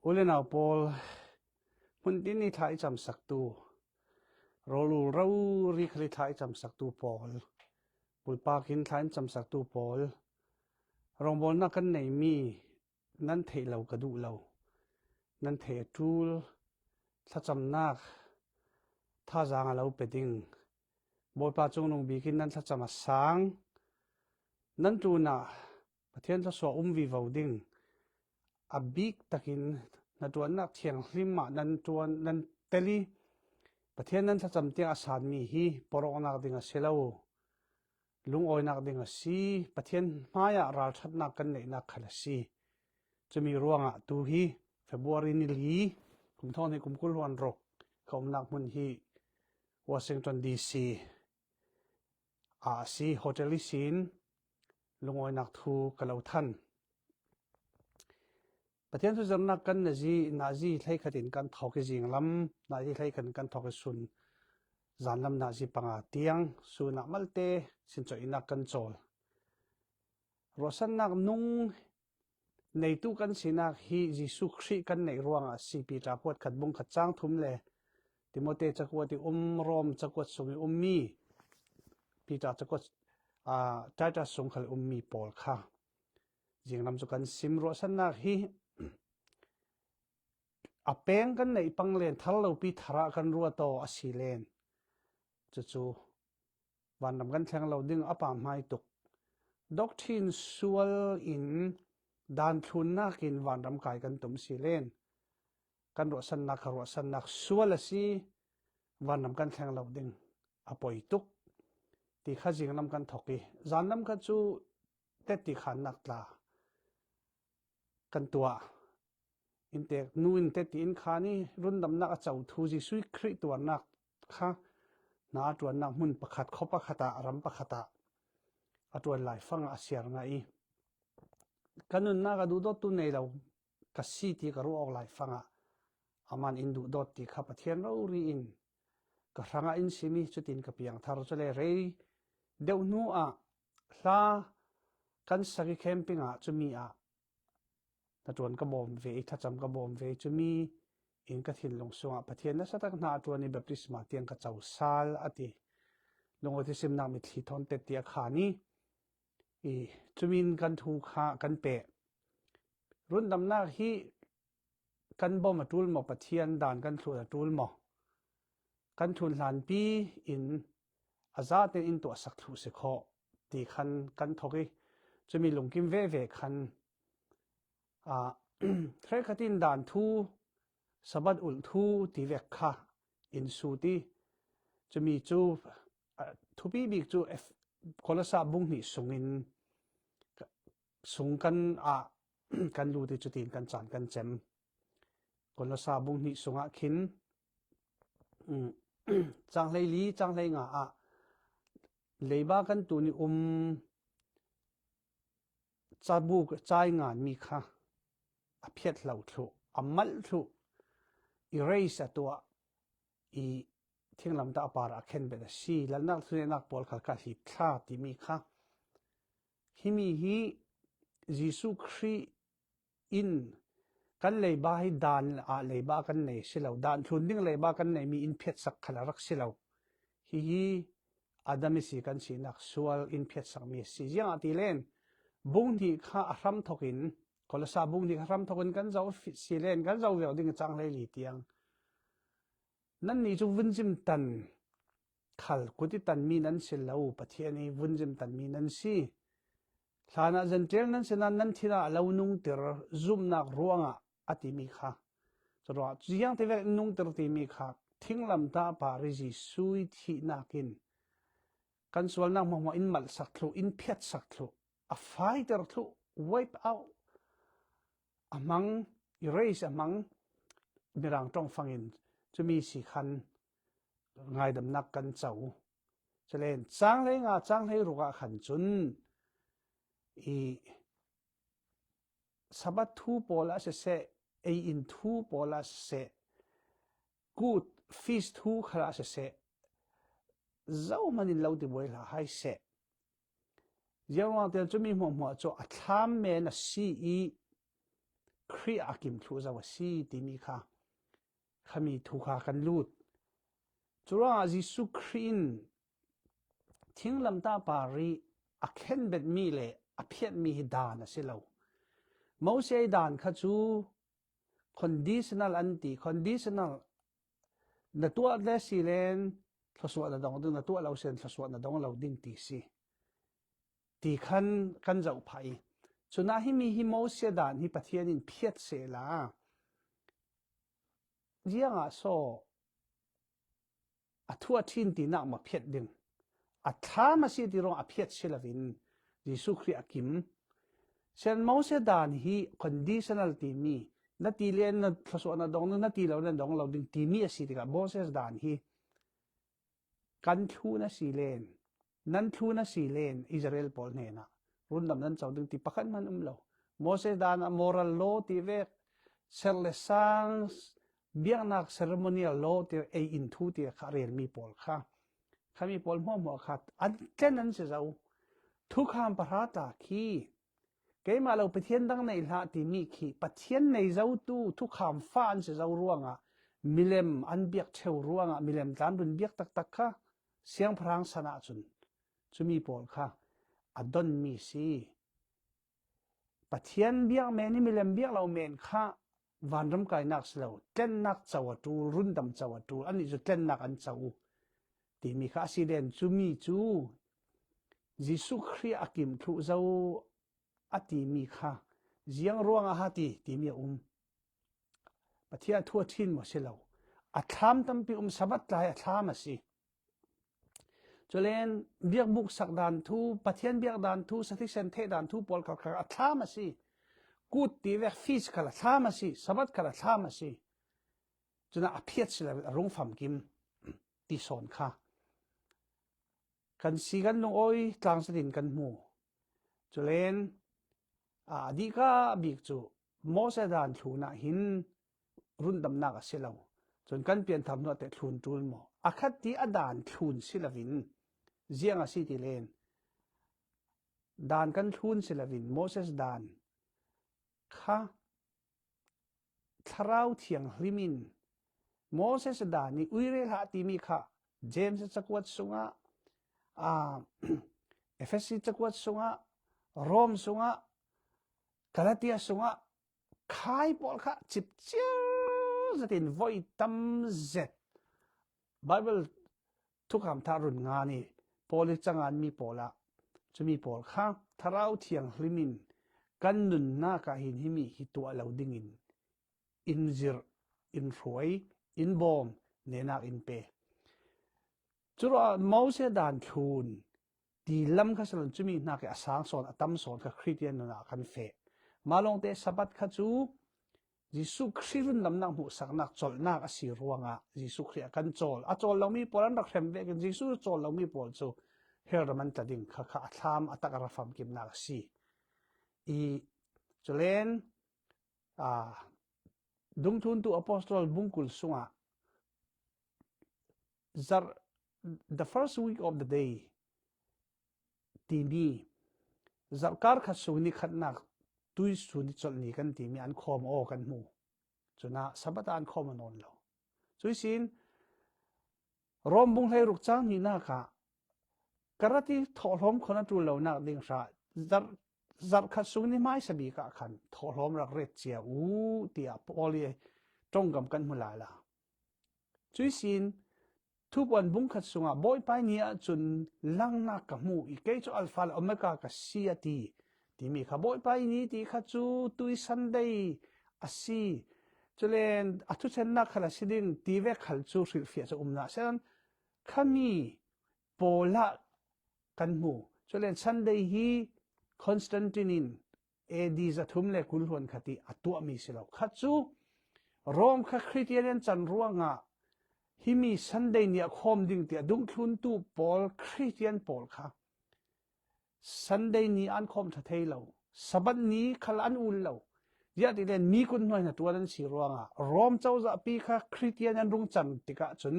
ulenaw Paul mundin ni thai cham saktu rolu rau ri khali thai cham saktu Paul pulpakin thai cham saktu Paul rongbol na kan nei mi nan thei lo ka du lo nan the tul tha cham nak tha jang lo peding bol pa chung nong bikin nan tha chama sang nan tu na pathian tha so vi voding a big takin na tuan nak thiang hlimma nan tuan nan teli pathian nan tha cham tiang asan mi hi porok nak dinga selo lungoi nak dinga si pathian maya ral that nak kan nei nak khala si chumi ruanga tu hi February ni li kum thon ni kum kul wan rok khom nak mun hi Washington DC si hotel sin lungoi nak thu kalau than pathian thu jam nak kan na ji thlai khatin kan thok ki jing lam na ji thlai khan kan thok sun zan lam na ji panga tiang su na malte sin choi nak kan chol rosan nak nung nei tu kan sinak hi Jesu Christ kan nei ruanga CP rapot khat bung khat chang thum le Timote chakwati rom chakwat sungi mi Peter chakwat tata sungkhal mi Paul kha jinglam chu kan sim rosan nak hi apeng kan nei panglen thallo pi thara kan ruwa to asilen chu wan nam kan thlang lo ding apa mai tuk doctrine sual in dan thun nakin wan ram kai kan tum silen kan rosan nak sual asi wan nam kan thlang lo ding apoi tuk ti kha jinglam kan thoki zanam kha chu te ti khan nak tla kan tua intek nuin te tin khani rundam nak achau thu ji sui khri tu nak kha na tuan nak mun pakhat khopa khata ram pakhata atun lai fang asiar ngai kanun na ga du dot tu nei lo ka si ti ka ru ok lai fanga aman indu dot ti kha pathian ro ri in ka ranga in simi chutin ka piang thar chole re deu nu a hla kan sagi camping a chumi a tuan ka bom ve tha cham ka bom ve chumi in ka thil long sunga pathian na satak na tuan ni baptisma tiang ka chau sal ati longo ti sim na mi thi thon te tia khani chumin kan thu kha kan pe run dam na hi kan bom atul mo pathian dan kan thlu atul mo kan thun hlan pi in azate in to sak thu se kho ti khan kan thoki chumi lungkim ve ve khan thre khatin dan thu sabat ul thu ti vek kha in su ti chumi chu thupi bik chu kolasa bung ni sungin sung kan kan lu ti chutin kan chan kan chem kolasa bung ni sunga khin changlei li changlei nga leiba kan tu ni chabu chai ngan mi kha a phiat hlo thu amal thu erase atwa thinglam ta par a khen be da si lalnak thune nak pol khal ka hi thla ti mi kha himi hi Jesu Christ in kan leiba hi dan leiba kan nei silo dan thun ding leiba kan nei mi in phet sak khala rak silo hi adami si kan si nak sual in phet sak mi si yang ati len bung ni kha ahram thokin kolasa bung ni ahram thokin kan zau si len kan zau wel ding chang lei li tiang nan ni chu vunjim tan khal kuti tan mi nan sil lo pathiani vunjim tan mi nan si thana gentle nan senan nan thira lo nung ter zum nak ruanga ati mi kha chro chiang te vek nung ter ti mi kha thinglam ta pari ji sui thi nakin kan sual nak mo in mal sak thlu in phet sak thlu a fighter thlu wipe out among erase among mirang tong fangin chumi si khan ngai dam nak kan chau chalen chang lei ruka khan chun sabat thu pola se in thu pola se good feast thu khara se zau manin lo ti boi la hai se yawa tel chumi mo cho atham me na si คริอากิมทุซาวซีติมีค่ะขมีทุกากันลูดจุราจิสุครินทิ้งลำตาปารีอักเห็นเบ็ดมีเลยอเพียดมีดานสิเราเมาเสียดานขจู conditional anti conditional นตัวเลสิเลนทศวรรษดองดึงนตัวเราเซนทศวรรษดองเราดิ้งตีสิตีคันเจ้าไผ่ส่วนนั้นที่มีฮิโมเสียดานที่ประเทศนี้เพียดเสลาเยี่ยงอ่ะโซอัทั่วทิ้นตีนักมาเพียดดึงอัท้ามาสิที่รองอเพียดเสลวินยิสุคริอากิมเช่นโมเสียดานที่ conditional ตีมีนาทีเลียนนัทศวรรษดองนาทีเราเล่นดองเราดึงตีมีสิที่กับโมเสียดานที่กันทูน่ะสีเลนนั้นทูน่ะสีเลนอิสราเอลปอลเนนะรุ่นดำนั้นเจ้าดึงตีปักกันมันเราโมเสสดานมอรัลโลตีเวกเซเลซังเบียงนักเซเรโมเนียลโลตีอินทูตีขาเรียนมีปอลค่ะข้ามีปอลมั่วขัดอันแค่นั้นเสียเจ้าทุกคำประหารตาคีเกี่ยมาเราไปเทียนดังในละตีมีคีไปเทียนในเจ้าตู้ทุกคำฟ้าอันเสียเจ้าร่วงอ่ะมิเลมอันเบียกเทวร่วงอ่ะมิเลมตามดุนเบียกตักค่ะเสียงพรางสนาจุมีปอลค่ะอดอนมีสีปะเทียนเบียกแม่นี่มิเลมเบียกเราเมนค่ะวันรำกายนักเสลาเต้นนักเจ้าตูรุ่นดำเจ้าตูอันนี้จะเต้นนักอันเจ้าที่มีข้าสิเดนจุมีจูยิสุคริอากิมทุเจ้าอัติมีค่ะเจียงร่วงอาหาตีมีปะเทียนทั่วทิ้นหมดเสลาอัฐามตั้มปีสบัดลายอัฐามาสิจเลนเบียกบุกสักดานทูปะเทียนเบียกดานทูสถิเซนเทดานทูปอลกัลอัฐามาสิกูตีเวกฟิสกัลอัฐามาสิสบัดกัลอัฐามาสิจนอภิษสิลรุ่งฟัมกิมตีสอนค่ะกันสีกันลงอ้อยกลางสดินกันหมู่จเลนดีก็บิกจูโมเสดานทูน่ะหินรุ่นดำนักเสลาจนกันเปลี่ยนทำนวดแต่ทุนจูนหมออาคัดที่อดานทุนสิลวินเจียงอาศิติเลนดานกันทุนสิลวินโมเสสดานข้าทราวเทียงลิมินโมเสสดานนี่อุยเรหะติมีข้าเจมส์จักวัดสุงะเอเฟซีจักวัดสุงะโรมสุงะกาลาเตียสุงะขายปอลข้าจิบเจ้าจะตินไว้ตั้มเจ็ดไบเบิลทุกคำทารุณงานนี่ปอลิจังงานมีปอละจะมีปอลข้าทาราวเทียงลิมินกันนุนหน้ากาหินหิมีหิตัวเหล่าดิ่งินอินจิรอินรวยอินบอมเนนักอินเปจุดว่าเมาเสดานทูนดีลำข้าสลันจะมีนักอาสางสอนอัตมสอนกับคริสเตียนนักกันเฟมาลงเตสบัดข้าจูยิสุคริรุนนำนักมุสักนักจอลนักอาศิรวงะยิสุคริกันจอลจอลเรามีปอลันรักเข็มเวกันยิสุจอลเรามีปอลจูเฮรมันตัดดิ่งข้าอัตามอัตกรฟัมกิมนักสีจเลนดุงทุนตัวอพอสโตลบุงกุลสุงะ the first week of the day ทีนี้จักการขัดสุนิขัดนักตุยสุนิจลนี้กันทีมีอันคอมโอกันหมู่จนน่ะสัปดาห์คอมนอนแล้วจุยสินรวมบุงให้รุกจ้างนี่นะคะกระที่ทอลมคนนั้นตัวเรานักดิ่งชาจักขัดสุนิไม่สบีกะขันทอลมรักเรศเจียที่อ่ะพอลีตรงกับกันหมดหลายละจุยสินทุกวันบุ้งขัดสุงะบ่อยไปเนี่ยจนลังนักกับมูอีกเกจอัลฟาโอเมก้ากับซีอาทีที่มีขบ่อยไปนี่ที่ขัดจูตุยซันเดย์อาซีจนเล่นอัตุเชนนักขลัสิดิ่งที่เวกขัดจูสิลฟิอาจะน่ะเช่นขามีโปละกันมูจนเล่นซันเดย์ฮีคอนสแตนตินินดีจะทุ่มเล็กุลหวนขัดที่อัตัวมีสิเราขัดจูโรมขัดคริสเตียนจันร่วงอ่ะฮิมีซันเดย์เนี่ยคอมดิ่งเตียดุงทุนตูปอลคริสเตียนปอลค่ะซันเดย์นี้อันคอมทัดเทยเราสัปดาห์นี้ขลันอุลเรายาติเดนมีคนหน่อยนะตัวนั้นสิรวงอ่ะรอมเจ้าจะปีค่ะคริสเตียนยันรุ่งจันติกะจน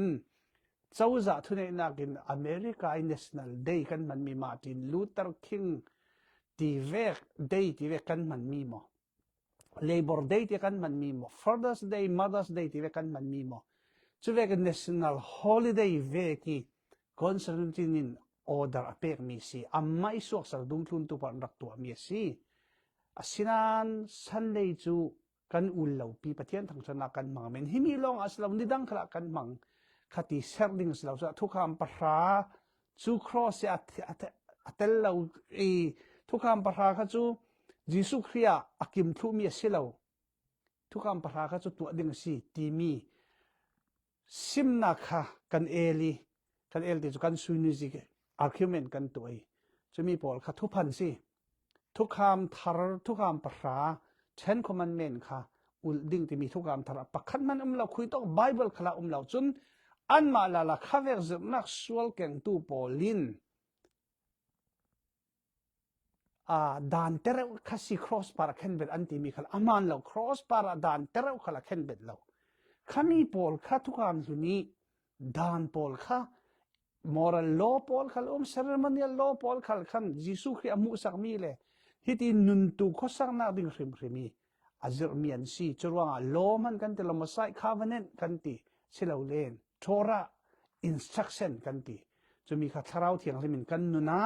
เจ้าจะทุนในนักินอเมริกาเนชั่นแนลเดย์กันมันมีมาตินลูเทอร์คิงที่เวกเดย์ที่เวกกันมันมีมั้ง Labor Day ที่กันมันมีหมด Father's Day Mother's Day ที่กันมันมีหมดจุเวก National Holiday เวกีคอนเสิร์ตนิน order อเปกมีสิอัมไม่สวกสารดุมทุนตุปันรักตัวมีสิสินัน Sunday จูกันอุลเลวปีปะเทียนทั้งชนะกันมังเมนฮิมีลองอัสลามนิดังขละกันมังคติเซอร์ลิงสลาวจะทุกคำปะราจูครอสอัตเตลเลวทุกคำปะราค่ะจูยิสุครียอากิมทุมีเสลาวทุกคำปะราค่ะจูตัวดิ่งสิทีมีซิมนักค่ะกันเอลีที่จูกันซุยนิจิกอาร์คิวเมนต์กันตัวจะมีปอลค่ะทุกพันสิทุกคำทาร์ทุกคำปะราTen Commandment ค่ะอุลดิ่งที่มีทุกคำทาร์ปักขันมันเราคุยต้องไบเบิลขละเราจนอันมาละข้าเวกจะนักสวลเก่งตูปอลินดานเตระคัสซีครอสปาระเคนเบ็ดอันที่มีขละอามันเราครอสปาระดานเตระขละเคนเบ็ดเราขามีปอลค่ะทุกคำสุนีดานปอลค่ะ moral law ปอลค่ะceremonial law ปอลค่ะขันยิสุคริอามุสักมีเลยฮิตินุนตุข้อสักนักดิ่งริมมีอาจจะมีอันซีจรวงlaw มันกันที่เรามาใส่ covenant กันที่สิเราเล่น Torah instruction กันที่จะมีข้าทาราวเทียงริมินกันนุนะ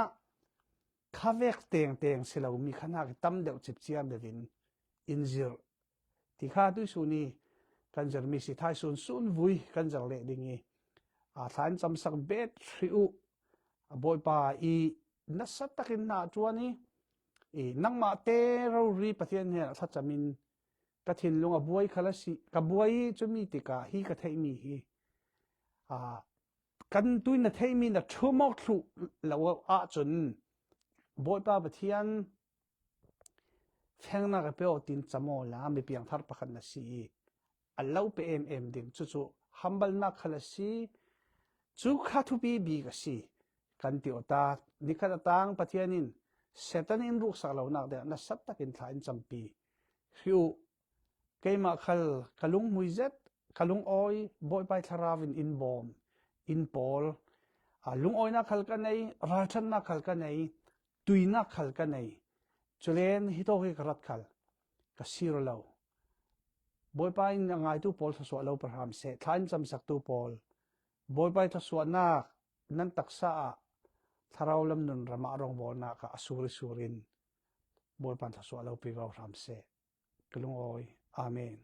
ข้าเวกเตียงสิเรามีขนาดตั้มเดียวจิบเจียมเดวินอินซิร์ที่ข้าด้วยสุนีกันจะมีสิทายสุนวุยกันจะเล่ดิ่งทานจำสักเบ็ดริวบอยปานัสตักินนาจวนี้นังมาเตเรารีปะเทียนเนี่ยถ้าจะมีกระถินลงบวยขลัสิกับบวยจะมีติกาฮีกระเทมีฮีกันตุยนะเทมีนะชั่วโมงทุแล้วจนบวยปาปะเทียนแฟงนักเปียวตินจำโมลาไม่เพียงทาร์ปะขันนะสิอัลลาวเปเอ็มดิ่งจู่ฮัมบัลนักขลัสิจู่ข้าทุบีกสิกันติโอตานิคัตตังปะเทียนินSetanin ruk sa law nak de na sat takin thain champi hiu keima kalung muizet kalung oi boy pai tharavin in bom in pol lung oi na khal ka nei ralthan na khal ka nei tuina khal ka nei chulen hito hi karat khal ka siro law boy pai ngai tu pol sa so law parham se thain cham sak tu pol boy pai tha so na nan taksa tharaw lam nun rama rong bol na ka asuri surin bol pan tha so lo pi ram se kelung oi amen